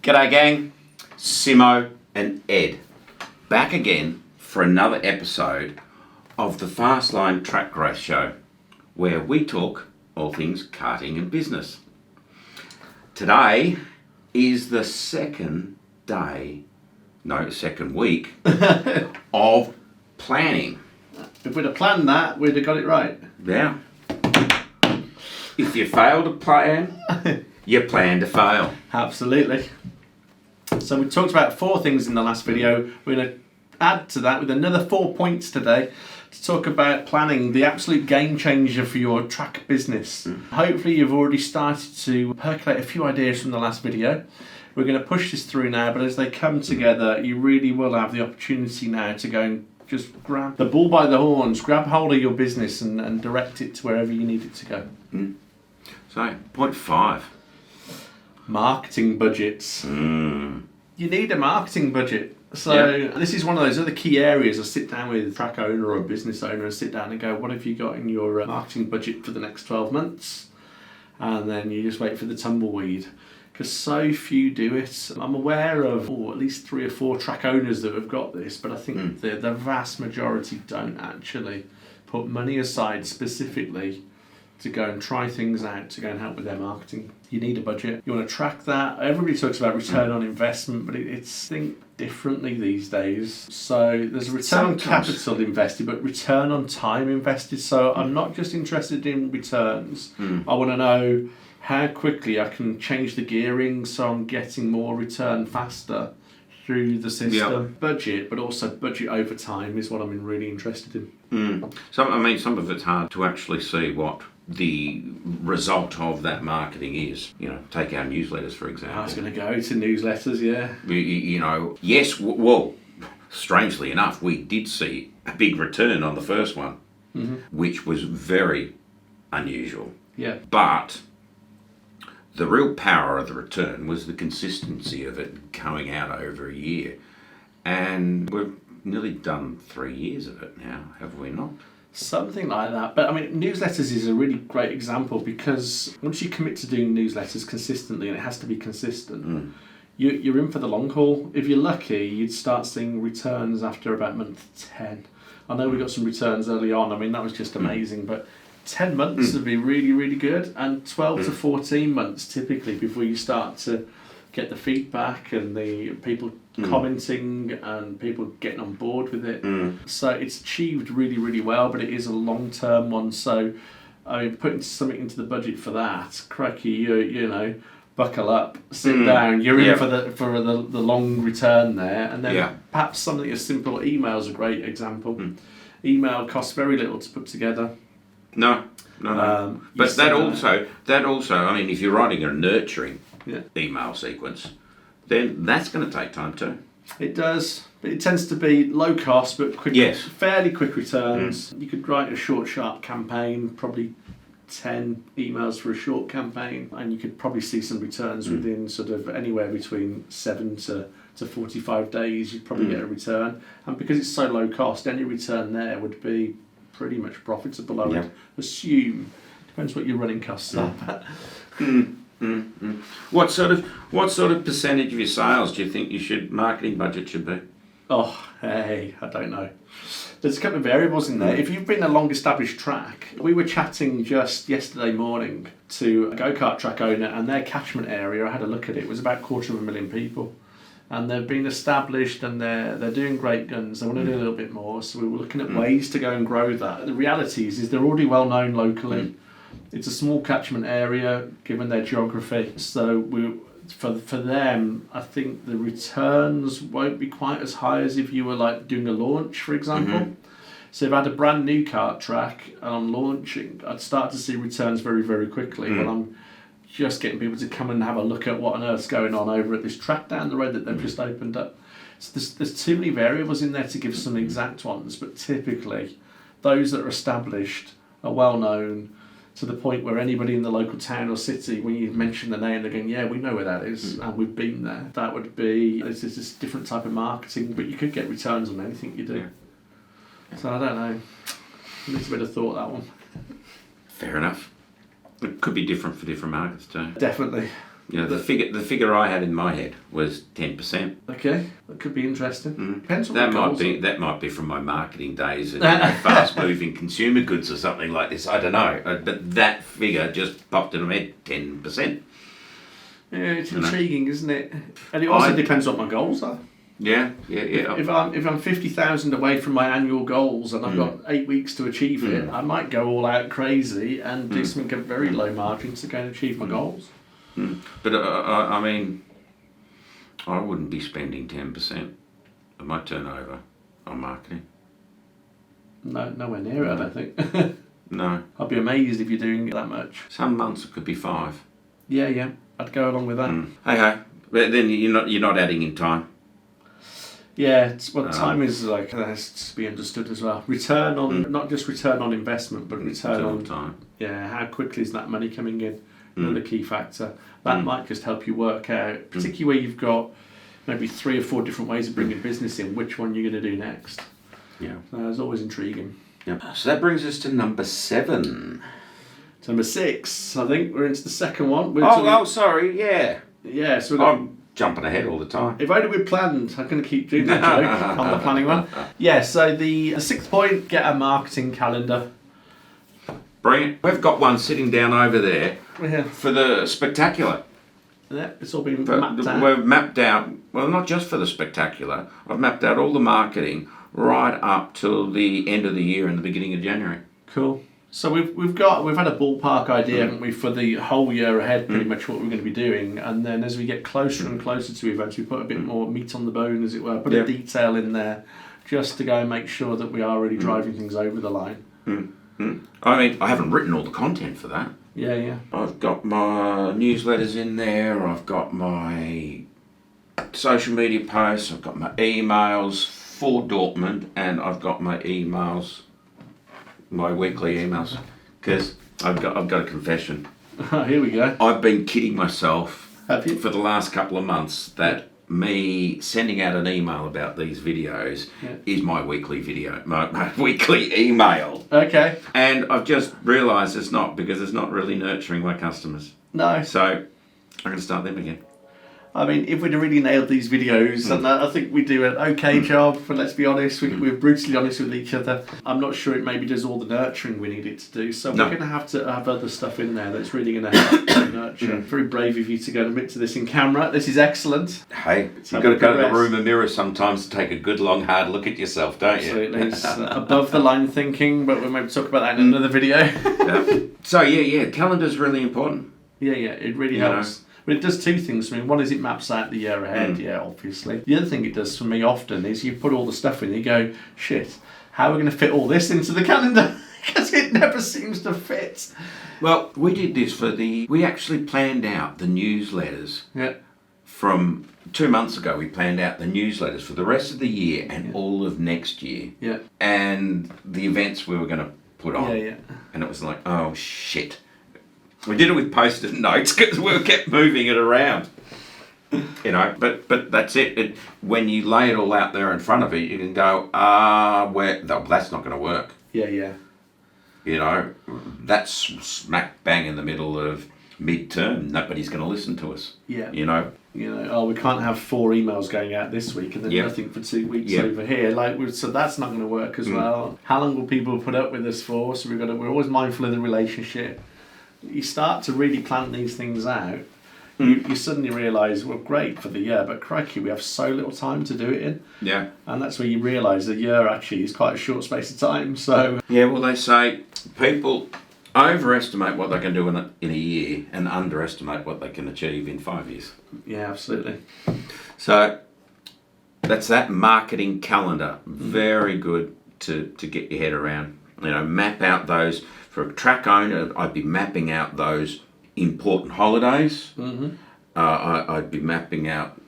G'day gang, Simo and Ed, back again for another episode of the Fastline Track Growth Show, where we talk all things karting and business. Today is the second week of planning. If we'd have planned that, we'd have got it right. Yeah. If you fail to plan, you plan to fail. Absolutely. So we talked about 4 things in the last video. We're going to add to that with another 4 points today to talk about planning, the absolute game changer for your track business. Hopefully you've already started to percolate a few ideas from the last video. We're going to push this through now, but as they come together, you really will have the opportunity now to go and just grab the bull by the horns, grab hold of your business and direct it to wherever you need it to go. So, point 5. Marketing budgets. You need a marketing budget. So This is one of those other key areas. I sit down with a track owner or a business owner and sit down and go, what have you got in your marketing budget for the next 12 months? And then you just wait for the tumbleweed. Because so few do it. I'm aware of at least 3 or 4 track owners that have got this, but I think the vast majority don't actually put money aside specifically to go and try things out, to go and help with their marketing. You need a budget. You want to track that. Everybody talks about return on investment, but it's think differently these days. So there's a return on capital invested, but return on time invested. So I'm not just interested in returns. I want to know how quickly I can change the gearing so I'm getting more return faster through the system. Budget, but also budget over time is what I'm really interested in. Some of it's hard to actually see what the result of that marketing is. Take our newsletters, for example. I was going to go to newsletters, yeah. Yes, well, strangely enough, we did see a big return on the first one, which was very unusual. Yeah. But the real power of the return was the consistency of it coming out over a year. And we've nearly done 3 years of it now, have we not? Something like that. But I mean, newsletters is a really great example because once you commit to doing newsletters consistently, and it has to be consistent, you're in for the long haul. If you're lucky, you'd start seeing returns after about month 10. I know we got some returns early on. I mean, that was just amazing. But 10 months would be really, really good. And 12 to 14 months typically before you start to get the feedback and the people commenting and people getting on board with it. So it's achieved really, really well, but it is a long-term one. So I mean, putting something into the budget for that, cracky, you buckle up, sit down. You're in for the long return there, and then perhaps something as simple. Email's a great example. Email costs very little to put together. No. But that also. I mean, if you're writing a nurturing email sequence, then that's going to take time too. It does. But it tends to be low cost, but quick, fairly quick returns. You could write a short, sharp campaign, probably 10 emails for a short campaign, and you could probably see some returns within sort of anywhere between 7 to 45 days. You'd probably get a return. And because it's so low cost, any return there would be pretty much profitable, I would assume. Depends what your running costs are. What sort of percentage of your sales do you think marketing budget should be? I don't know. There's a couple of variables in there. If you've been a long established track, we were chatting just yesterday morning to a go-kart track owner, and their catchment area, I had a look at it, was about 250,000 people. And they've been established and they're doing great guns. They want to do a little bit more, so we were looking at ways to go and grow that. The reality is they're already well known locally. It's a small catchment area given their geography. So for them, I think the returns won't be quite as high as if you were like doing a launch, for example. So if I had a brand new kart track and I'm launching, I'd start to see returns very, very quickly when I'm just getting people to come and have a look at what on earth's going on over at this track down the road that they've just opened up. So there's too many variables in there to give some exact ones, but typically those that are established are well known to the point where anybody in the local town or city, when you mention the name, they're going, yeah, we know where that is and we've been there. That would be, it's this different type of marketing, but you could get returns on anything you do. So I don't know. It needs a bit of thought, that one. Fair enough. It could be different for different markets too. Definitely. You know, the figure I had in my head was 10%. Okay, that could be interesting. Depends on That might be from my marketing days and fast-moving consumer goods or something like this. I don't know, but that figure just popped in my head, 10%. Yeah, it's intriguing, isn't it? And it also depends what my goals are. Yeah. If I'm 50,000 away from my annual goals and I've got 8 weeks to achieve it, I might go all out crazy and do something at very low margins to go and achieve my goals. But I mean, I wouldn't be spending 10% of my turnover on marketing. No, nowhere near it, I don't think. No. I'd be amazed if you're doing that much. Some months it could be 5. Yeah, I'd go along with that. Hey, but then you're not adding in time. Yeah, time is like has to be understood as well. Return on not just return on investment, but return on time. Yeah, how quickly is that money coming in? Another key factor that might just help you work out, particularly where you've got maybe 3 or 4 different ways of bringing business in. Which one you're going to do next? Yeah, it's always intriguing. Yeah. So that brings us to number 7. To number 6, I think we're into the second one. Sorry, yeah. Yeah, so I'm jumping ahead all the time. If only we planned, I'm going to keep doing that joke on the planning one. Yeah, so the 6th point, get a marketing calendar. Brilliant. We've got one sitting down over there for the spectacular. Yeah, it's all been mapped out. We've mapped out, well, not just for the spectacular, I've mapped out all the marketing right up till the end of the year and the beginning of January. Cool. So we've had a ballpark idea, haven't we, for the whole year ahead, pretty much what we're going to be doing, and then as we get closer and closer to events, we put a bit more meat on the bone, as it were, put a detail in there, just to go and make sure that we are really driving things over the line. I mean, I haven't written all the content for that. Yeah. I've got my newsletters in there, I've got my social media posts, I've got my emails for Dortmund, and I've got my emails, my weekly emails, because I've got a confession. Here we go. I've been kidding myself Have you? for the last couple of months that me sending out an email about these videos is my weekly video, my weekly email. Okay. And I've just realised it's not, because it's not really nurturing my customers. No. So I'm going to start them again. I mean, if we'd have really nailed these videos, and I think we do an okay job, but let's be honest, we're brutally honest with each other. I'm not sure it maybe does all the nurturing we need it to do, so we're going to have other stuff in there that's really going to help nurture. Very brave of you to go and admit to this in camera. This is excellent. Hey, you've got to go to the room and mirror sometimes to take a good long hard look at yourself, don't you? Absolutely. It's above the line thinking, but we'll maybe talk about that in another video. So calendar's really important. Yeah, it really helps. But it does 2 things. I mean, one is it maps out the year ahead, obviously. The other thing it does for me often is you put all the stuff in, you go, shit, how are we going to fit all this into the calendar? Because it never seems to fit. Well, we did this we actually planned out the newsletters. Yeah. From 2 months ago, we planned out the newsletters for the rest of the year and all of next year. Yeah. And the events we were going to put on. Yeah. And it was like, oh, shit. We did it with post-it notes because we kept moving it around, But that's it. When you lay it all out there in front of you, you can go, that's not going to work. Yeah. That's smack bang in the middle of mid-term. Nobody's going to listen to us. Yeah. We can't have 4 emails going out this week and then nothing for 2 weeks over here. So that's not going to work as well. How long will people put up with us for? So we're always mindful of the relationship. You start to really plan these things out, you suddenly realise, well, great for the year, but crikey, we have so little time to do it in. Yeah. And that's where you realise the year actually is quite a short space of time. So yeah, well, they say people overestimate what they can do in a year and underestimate what they can achieve in 5 years. Yeah, absolutely. So that's that marketing calendar. Very good to get your head around. Map out those. For a track owner, I'd be mapping out those important holidays. I'd be mapping out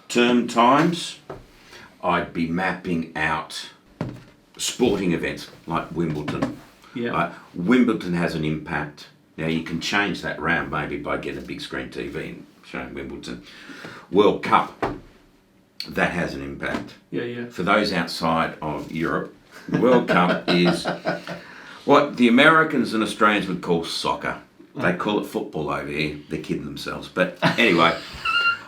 term times. I'd be mapping out sporting events like Wimbledon. Yeah. Wimbledon has an impact. Now you can change that round maybe by getting a big screen TV and showing Wimbledon. World Cup, that has an impact. Yeah. For those outside of Europe, the World Cup is what the Americans and Australians would call soccer. They call it football over here. They're kidding themselves. But anyway,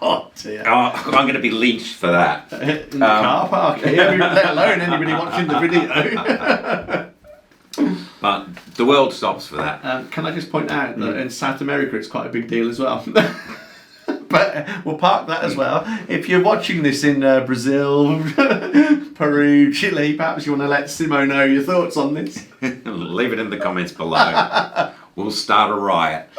Oh dear. I'm going to be lynched for that. In the car park, let alone anybody watching the video. But the world stops for that. Can I just point out that in South America it's quite a big deal as well? But we'll park that as well. If you're watching this in Brazil, Peru, Chile, perhaps you want to let Simo know your thoughts on this. Leave it in the comments below. We'll start a riot.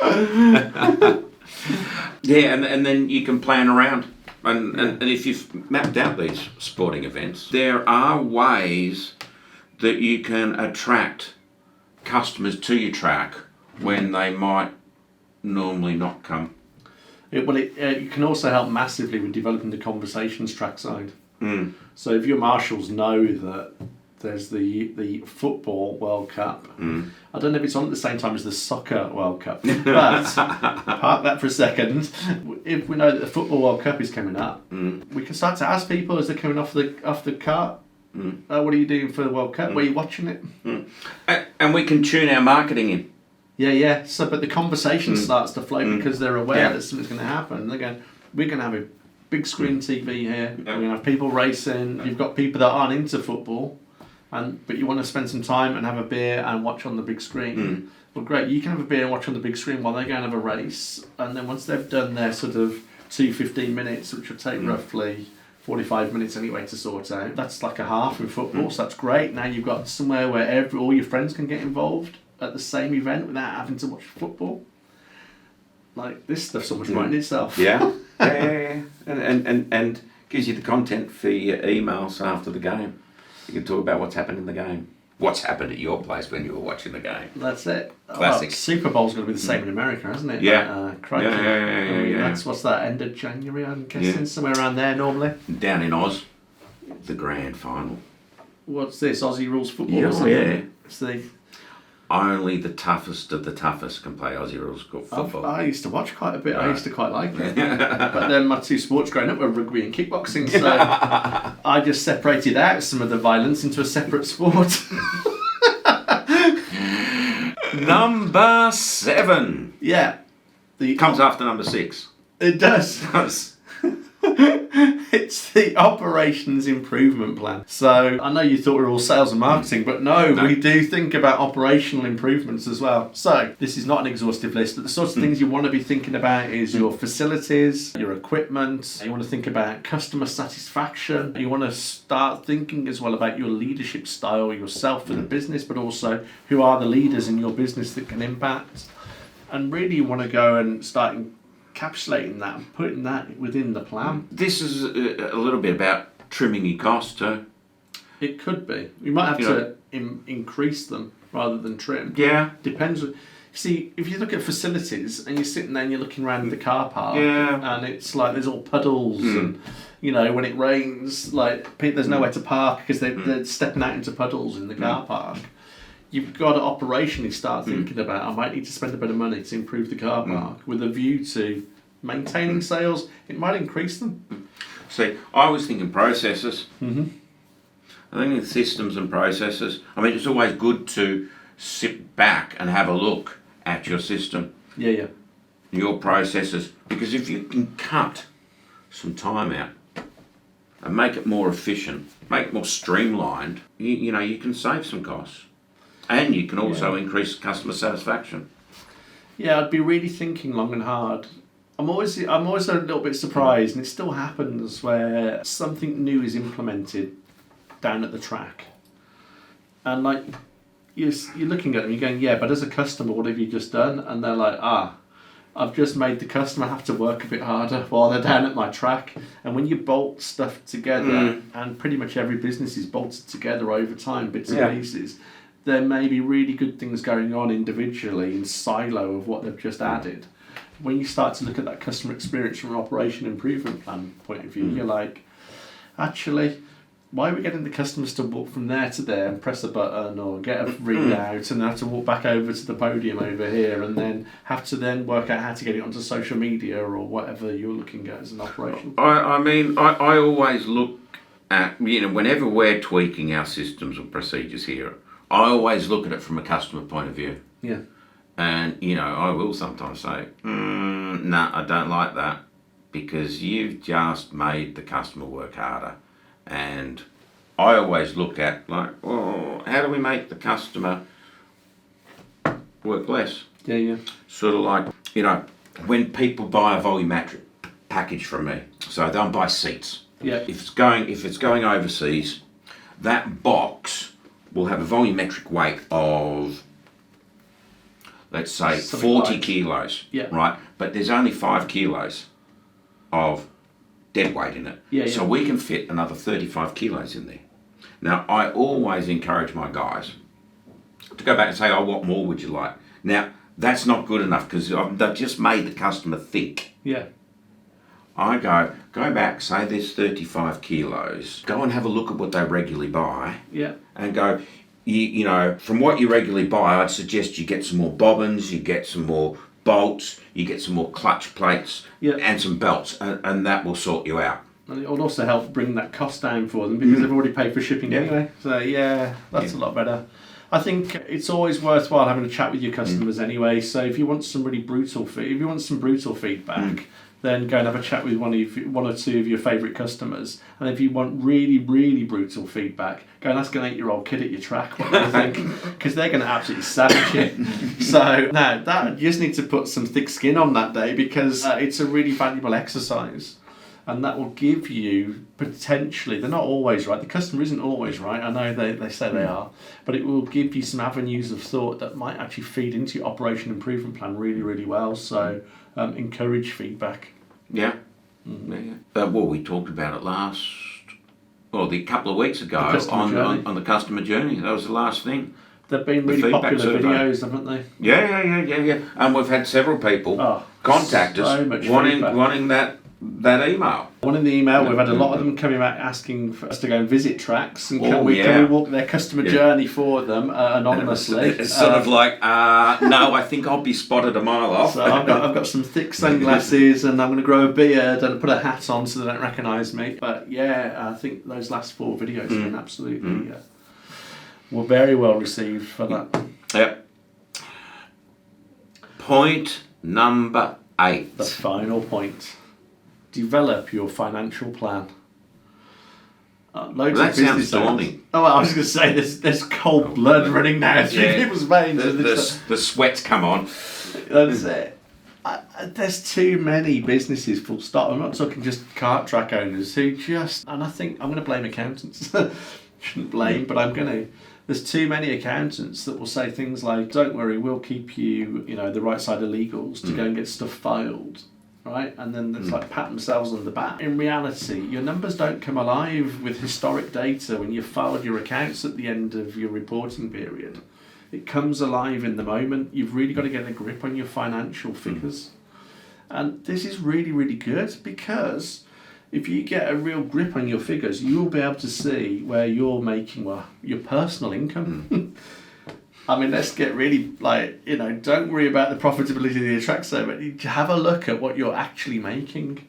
Yeah, and then you can plan around. And if you've mapped out these sporting events, there are ways that you can attract customers to your track when they might normally not come. You can also help massively with developing the conversations trackside. Mm. So if your marshals know that there's the football World Cup, I don't know if it's on at the same time as the soccer World Cup, but park that for a second. If we know that the football World Cup is coming up, we can start to ask people as they're coming off the cart, what are you doing for the World Cup? Where are you watching it? And we can tune our marketing in. Yeah. So, but the conversation starts to flow because they're aware that something's going to happen. They're going, we're going to have a big screen TV here. We're going to have people racing. You've got people that aren't into football, but you want to spend some time and have a beer and watch on the big screen. Well, great. You can have a beer and watch on the big screen while they go and have a race. And then once they've done their sort of 15 minutes, which will take roughly 45 minutes anyway to sort out, that's like a half in football. So that's great. Now you've got somewhere where all your friends can get involved at the same event without having to watch football. Like, this stuff's almost right in itself. Yeah. And gives you the content for your emails after the game. You can talk about what's happened in the game. What's happened at your place when you were watching the game. That's it. Classic. Well, Super Bowl's going to be the same in America, isn't it? Yeah. Crikey. Yeah. That's, what's that, end of January, I'm guessing? Somewhere around there normally. Down in Oz, the grand final. What's this, Aussie Rules Football? Yeah, or something? yeah. It's the... Only the toughest of the toughest can play Aussie rules football. I used to watch quite a bit. I used to quite like it. But then my two sports growing up were rugby and kickboxing, so I just separated out some of the violence into a separate sport. Number 7. Yeah. Comes after number 6. It does. It's the operations improvement plan. So I know you thought we were all sales and marketing, but no, we do think about operational improvements as well. So this is not an exhaustive list, but the sorts of things you want to be thinking about is your facilities, your equipment. You want to think about customer satisfaction. You want to start thinking as well about your leadership style yourself for the business, but also who are the leaders in your business that can impact. And really you want to go and start encapsulating that and putting that within the plan. This is a little bit about trimming your costs too. It could be. You might have to increase them rather than trim. Yeah. Depends. See, if you look at facilities and you're sitting there and you're looking around the car park and it's like there's all puddles and, you know, when it rains, like there's nowhere to park because they're stepping out into puddles in the car park. You've got to operationally start thinking about, I might need to spend a bit of money to improve the car park with a view to maintaining sales. It might increase them. See, I was thinking processes. I think it's systems and processes. I mean, it's always good to sit back and have a look at your system. Yeah. Your processes. Because if you can cut some time out and make it more efficient, make it more streamlined, you know, you can save some costs. And you can also increase customer satisfaction. Yeah, I'd be really thinking long and hard. I'm always a little bit surprised, and it still happens where something new is implemented down at the track, and like you're looking at them, you're going, yeah, but as a customer, what have you just done? And they're like, I've just made the customer have to work a bit harder while they're down at my track. And when you bolt stuff together, and pretty much every business is bolted together over time, bits and pieces. There may be really good things going on individually in silo of what they've just added. When you start to look at that customer experience from an operation improvement plan point of view, you're like, actually, why are we getting the customers to walk from there to there and press a button or get a readout and have to walk back over to the podium over here and then have to then work out how to get it onto social media or whatever you're looking at as an operation? I mean, I always look at, you know, whenever we're tweaking our systems or procedures here, I always look at it from a customer point of view. Yeah. And, I will sometimes say, nah, I don't like that, because you've just made the customer work harder. And I always look at, like, well, how do we make the customer work less? Yeah. Sort of like, when people buy a volumetric package from me, so they'll buy seats. Yeah. If it's going overseas, that box will have a volumetric weight of, let's say, Something 40 like- kilos. Yeah. Right? But there's only 5 kilos of dead weight in it. Yeah. So we can fit another 35 kilos in there. Now, I always encourage my guys to go back and say, oh, what more would you like? Now, that's not good enough, because they've just made the customer think. Yeah. I go back, say there's 35 kilos, go and have a look at what they regularly buy, Yeah. and go, from what you regularly buy, I'd suggest you get some more bobbins, you get some more bolts, you get some more clutch plates, and some belts, and that will sort you out. And it will also help bring that cost down for them, because they've already paid for shipping anyway. So that's a lot better. I think it's always worthwhile having a chat with your customers anyway. So if you want some really brutal feedback, then go and have a chat with one or two of your favourite customers. And if you want really, really brutal feedback, go and ask an 8-year-old kid at your track what they think, because they're going to absolutely savage you. So now that you just need to put some thick skin on that day, because it's a really valuable exercise. And that will give you potentially, they're not always right, the customer isn't always right, I know they say they are, but it will give you some avenues of thought that might actually feed into your operation improvement plan really, really well. So encourage feedback. Yeah. We talked about it a couple of weeks ago on the customer journey. That was the last thing. They've been really popular videos, haven't they? Yeah. And we've had several people contact us wanting that email. One in the email, we've had a lot of them coming back asking for us to go and visit tracks, and can we walk their customer journey for them anonymously. It's sort of like, no, I think I'll be spotted a mile off. So I've got some thick sunglasses, and I'm going to grow a beard and put a hat on so they don't recognise me. But I think those last 4 videos have been absolutely were very well received for that. Yep. Point number 8. The final point. Develop your financial plan. That sounds daunting. I was going to say there's cold blood running down through people's veins. The sweats come on. That's it. There's too many businesses, full stop. I'm not talking just kart track owners who and I think I'm going to blame accountants. Shouldn't blame, but there's too many accountants that will say things like, don't worry, we'll keep you, the right side of legals to go and get stuff filed. Right, and then it's like pat themselves on the back. In reality, your numbers don't come alive with historic data when you've filed your accounts at the end of your reporting period. It comes alive in the moment. You've really got to get a grip on your financial figures. And this is really, really good, because if you get a real grip on your figures, you'll be able to see where you're making your personal income. I mean, let's get really, don't worry about the profitability of the track, but have a look at what you're actually making.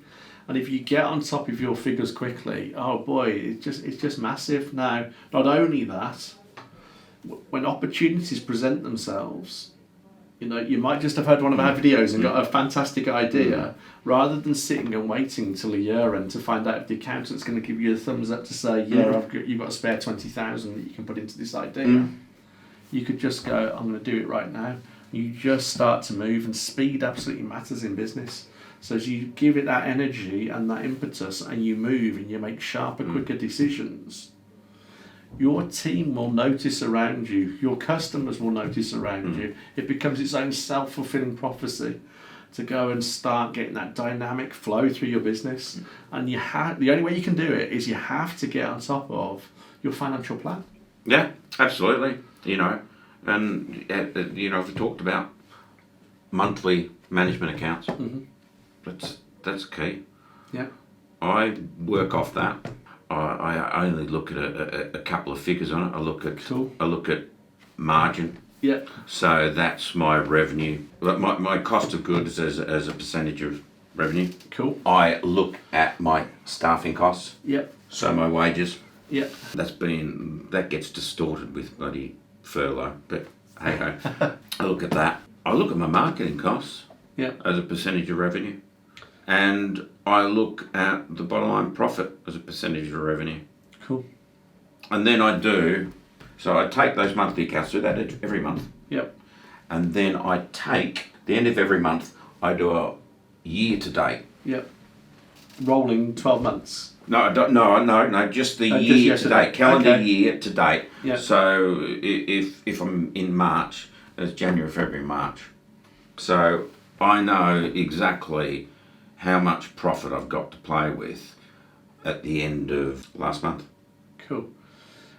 And if you get on top of your figures quickly, oh boy, it's just massive. Now, not only that, when opportunities present themselves, you might just have heard one of our videos and got a fantastic idea, rather than sitting and waiting till a year end to find out if the accountant's going to give you a thumbs up to say, you've got a spare 20,000 that you can put into this idea. You could just go, I'm going to do it right now. You just start to move, and speed absolutely matters in business. So as you give it that energy and that impetus, and you move and you make sharper, quicker decisions, your team will notice around you, your customers will notice around you. It becomes its own self-fulfilling prophecy to go and start getting that dynamic flow through your business. And the only way you can do it is you have to get on top of your financial plan. Yeah, absolutely. And if we talked about monthly management accounts, that's key. Yeah. I work off that. I only look at a couple of figures on it. I look at margin. Yeah. So that's my revenue. My cost of goods as a percentage of revenue. Cool. I look at my staffing costs. Yep. So my wages. Yeah. That gets distorted with bloody furlough, but hey ho. I look at that. I look at my marketing costs Yeah. as a percentage of revenue, and I look at the bottom line profit as a percentage of revenue. Cool. And then I take those monthly accounts, do that every month. Yep. And then I take, the end of every month, I do a year to date. Yep. Rolling 12 months. No, I don't, no, just the Just year to date, calendar Okay. year to date. Yep. So if I'm in March, it's January, February, March. So I know exactly how much profit I've got to play with at the end of last month. Cool.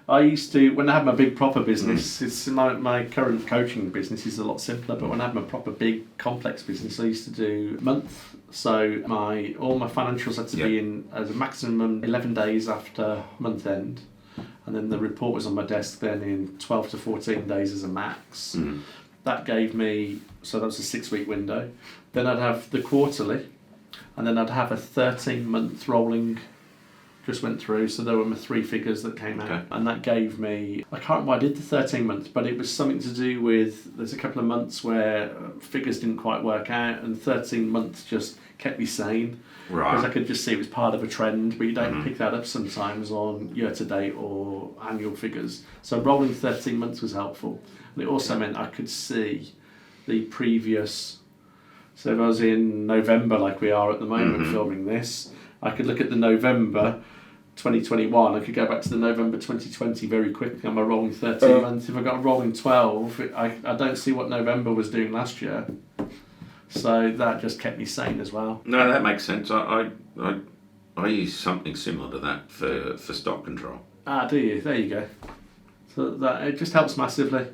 I used to, when I had my big proper business, it's my current coaching business is a lot simpler, but when I had my proper big complex business, I used to do month. So all my financials had to be in as a maximum 11 days after month end. And then the report was on my desk then in 12 to 14 days as a max. That gave me, so that was a 6-week window. Then I'd have the quarterly, and then I'd have a 13-month rolling just went through, so there were my 3 figures that came out, and that gave me, I can't remember why I did the 13 months, but it was something to do with, there's a couple of months where figures didn't quite work out, and 13 months just kept me sane, because I could just see it was part of a trend, but you don't pick that up sometimes on year-to-date or annual figures. So rolling 13 months was helpful, and it also meant I could see the previous, so if I was in November like we are at the moment filming this, I could look at the November 2021, I could go back to the November 2020 very quickly on my rolling 13 months. If I got a rolling 12, I don't see what November was doing last year. So that just kept me sane as well. No, that makes sense. I use something similar to that for stock control. Ah, do you? There you go. So that it just helps massively.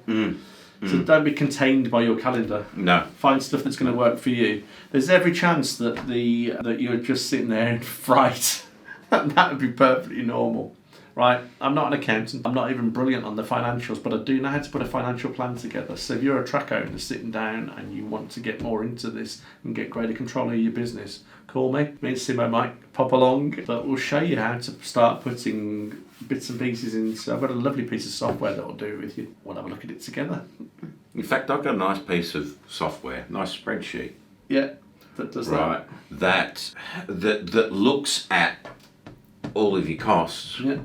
So don't be contained by your calendar. No. Find stuff that's going to work for you. There's every chance that that you're just sitting there in fright. That would be perfectly normal, right? I'm not an accountant. I'm not even brilliant on the financials, but I do know how to put a financial plan together. So if you're a track owner sitting down and you want to get more into this and get greater control of your business, call me. Me and Simo might pop along, but we'll show you how to start putting bits and pieces in. So I've got a lovely piece of software that will do it with you. We'll have a look at it together. In fact, I've got a nice piece of software, nice spreadsheet. Yeah, that does that. Right, that looks at all of your costs. Yeah.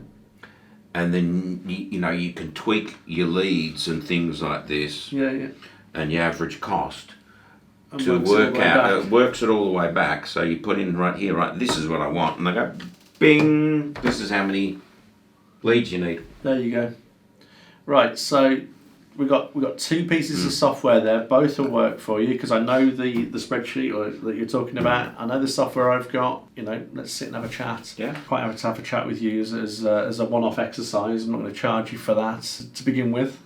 And then you can tweak your leads and things like this. Yeah. And your average cost And to works it all work the way out. back. It works it all the way back. So you put in right here, right. This is what I want, and I go, bing. This is how many leads you need. There you go. Right, so we got 2 pieces of software there. Both will work for you because I know the spreadsheet that you're talking about. I know the software I've got. Let's sit and have a chat. Yeah. Quite happy to have a chat with you as a one-off exercise. I'm not going to charge you for that to begin with.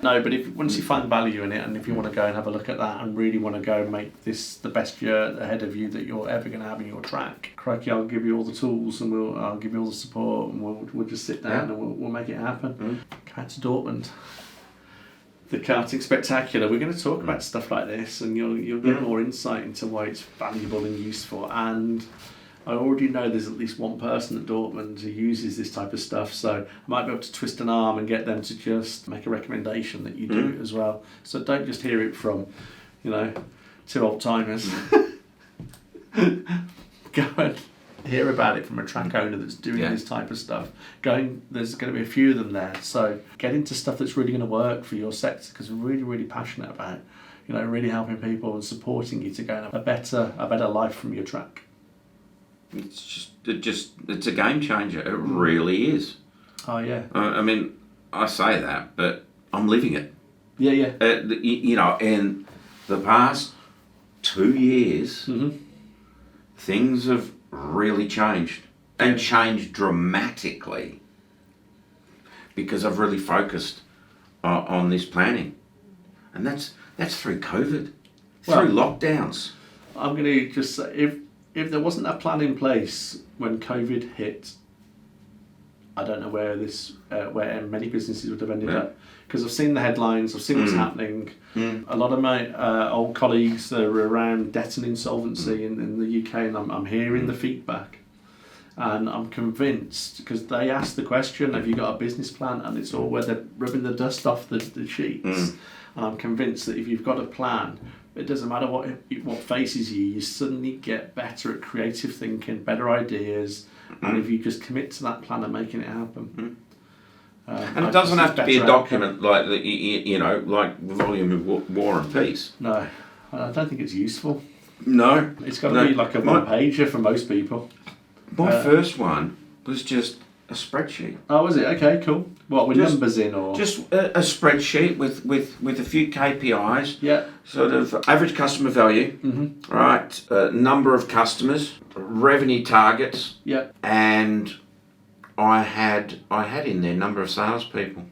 No, but once you find value in it, and if you want to go and have a look at that and really want to go and make this the best year ahead of you that you're ever going to have in your track, crikey, I'll give you all the tools and I'll give you all the support, and we'll just sit down and we'll make it happen. Come out to Dortmund, the karting spectacular. We're going to talk about stuff like this, and you'll get more insight into why it's valuable and useful. And I already know there's at least one person at Dortmund who uses this type of stuff, so I might be able to twist an arm and get them to just make a recommendation that you do it as well. So don't just hear it from, 2 old timers. Go and hear about it from a track owner that's doing this type of stuff. There's going to be a few of them there. So get into stuff that's really going to work for your sector, because we're really, really passionate about, really helping people and supporting you to go and have a better life from your track. It's a game changer. It really is. Oh yeah. I mean, I say that, but I'm living it. Yeah. In the past 2 years, things have really changed, and changed dramatically, because I've really focused on this planning, and that's through COVID, through lockdowns. I'm going to just say, if there wasn't a plan in place when COVID hit, I don't know where many businesses would have ended up. Because I've seen the headlines, I've seen what's happening. A lot of my old colleagues that are around debt and insolvency in the UK, and I'm hearing the feedback. And I'm convinced, because they asked the question, have you got a business plan? And it's all where they're rubbing the dust off the sheets. And I'm convinced that if you've got a plan, it doesn't matter what faces you suddenly get better at creative thinking, better ideas, and if you just commit to that plan and making it happen. And it doesn't have to be a document like the, like the volume of War and Peace. No, I don't think it's useful. No, It's got to be like a one-pager for most people. My first one was just a spreadsheet. Oh, was it? Okay, cool. What, with numbers in, or just a spreadsheet with a few KPIs? Yeah. Sort of average customer value, right? Number of customers, revenue targets. Yeah. And I had in there number of salespeople.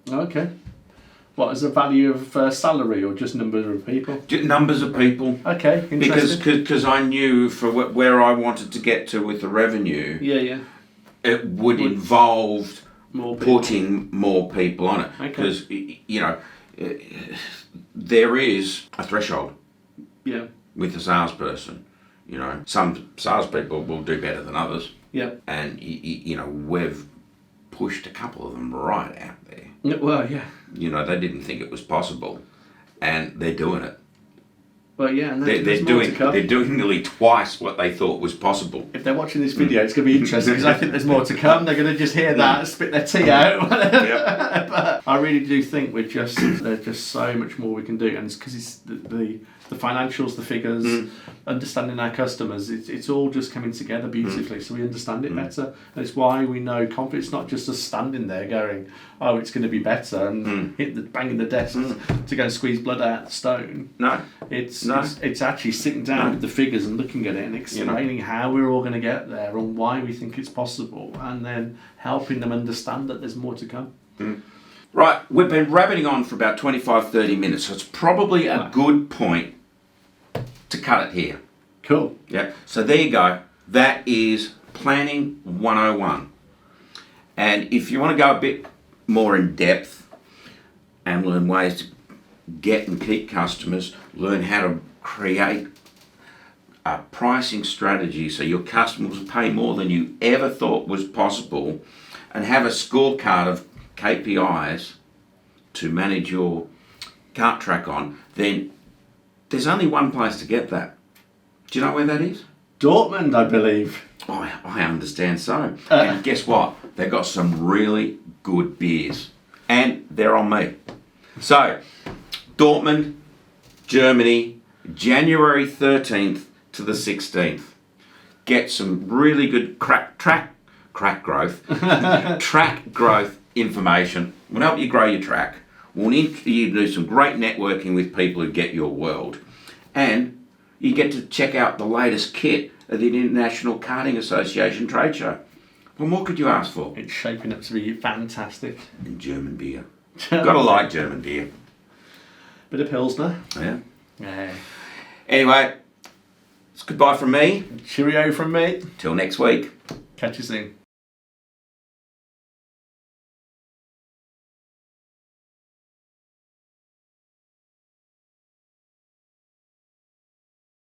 Okay. What is the value of salary, or just number of people? Numbers of people. Okay, interesting. Because I knew for where I wanted to get to with the revenue. Yeah. It would involve more people. Putting more people on it, because there is a threshold. Yeah. With the salesperson, some salespeople will do better than others. Yeah. And we've pushed a couple of them right out there. Well, yeah. They didn't think it was possible, and they're doing it. Well, yeah, and they're doing nearly twice what they thought was possible. If they're watching this video, it's going to be interesting, because I think there's more to come. They're going to just hear that and spit their tea out. Yep. But I really do think there's just so much more we can do, and it's because it's the financials, the figures, understanding our customers. It's all just coming together beautifully, so we understand it better, and it's why we know confidence. It's not just us standing there going, "Oh, it's going to be better," and banging the desk to go and squeeze blood out the stone. No, it's actually sitting down with the figures and looking at it and explaining how we're all going to get there and why we think it's possible, and then helping them understand that there's more to come. Right, we've been rabbiting on for about 25-30 minutes, so it's probably a good point to cut it here. Cool. Yeah, so there you go. That is Planning 101. And if you want to go a bit more in depth and learn ways to get and keep customers, learn how to create a pricing strategy so your customers will pay more than you ever thought was possible, and have a scorecard of KPIs to manage your kart track on, then there's only one place to get that. Do you know where that is? Dortmund, I believe. I understand so. And guess what? They've got some really good beers. And they're on me. So, Dortmund, Germany, January 13th to the 16th. Get some really good track growth information. We'll help you grow your track. We'll need you to do some great networking with people who get your world. And you get to check out the latest kit at the International Karting Association trade show. What more could you ask for? It's shaping up to be fantastic. And German beer. Gotta like German beer. Bit of Pilsner. Yeah. Anyway, it's goodbye from me. Cheerio from me. Till next week. Catch you soon.